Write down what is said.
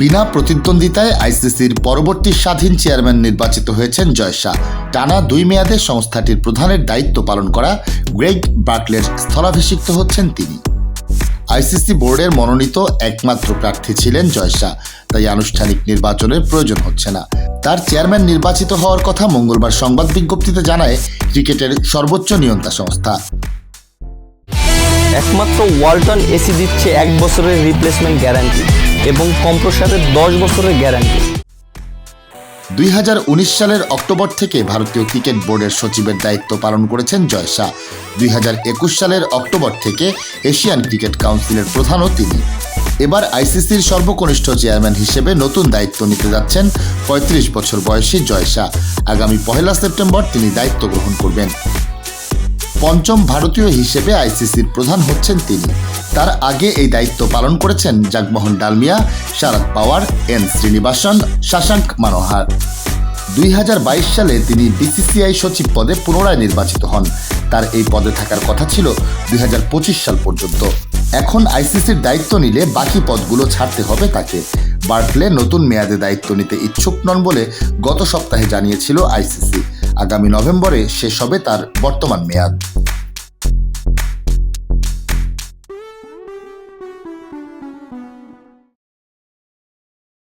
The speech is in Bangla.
বিনা প্রতিদ্বন্দ্বিতায় আইসিসির পরবর্তী স্বাধীন চেয়ারম্যান নির্বাচিত হয়েছেন জয় শাহ। টানা 2 মেয়াদে সংস্থাটির প্রধানের দায়িত্ব পালন করা গ্রেগ বার্কলের স্থলাভিষিক্ত হচ্ছেন তিনি। আইসিসি বোর্ডের মনোনীত একমাত্র প্রার্থী ছিলেন জয় শাহ, তাই আনুষ্ঠানিক নির্বাচনের প্রয়োজন হচ্ছে না। তার চেয়ারম্যান নির্বাচিত হওয়ার কথা মঙ্গলবার সংবাদ বিজ্ঞপ্তিতে জানায় ক্রিকেটের সর্বোচ্চ নিয়ন্ত্রণ সংস্থা। একমাত্র ওয়ালটন এসি দিচ্ছে 1 বছরের রিপ্লেসমেন্ট গ্যারান্টি এবং কম্প্রেসারের 10 বছরের গ্যারান্টি। 2019 সালের অক্টোবর থেকে ভারতীয় ক্রিকেট বোর্ডের সচিবের দায়িত্ব পালন করেছেন জয় শাহ। 2021 সালের অক্টোবর থেকে এশিয়ান ক্রিকেট কাউন্সিলের প্রধানও তিনি। এবার আইসিসির সর্বকনিষ্ঠ চেয়ারম্যান হিসেবে নতুন দায়িত্ব নিতে যাচ্ছেন 35 বছর বয়সী জয় শাহ। আগামী 1 সেপ্টেম্বর তিনি দায়িত্ব গ্রহণ করবেন। পঞ্চম ভারতীয় হিসেবে আইসিসির প্রধান হচ্ছেন তিনি। তার আগে এই দায়িত্ব পালন করেছেন জাগমোহন ডালমিয়া, শারদ পাওয়ার, এন শ্রীনিবাসন, শশাঙ্ক মনোহর। 2022 সালে তিনি বিসিসিআই সচিব পদে পুনরায় নির্বাচিত হন। তার এই পদে থাকার কথা ছিল 2025 সাল পর্যন্ত। এখন আইসিসির দায়িত্ব নিলে বাকি পদগুলো ছাড়তে হবে তাকে। বার্কলে নতুন মেয়াদে দায়িত্ব নিতে ইচ্ছুক নন বলে গত সপ্তাহে জানিয়েছিল আইসিসি। আগামী নভেম্বরে শেষ হবে তার বর্তমান মেয়াদ।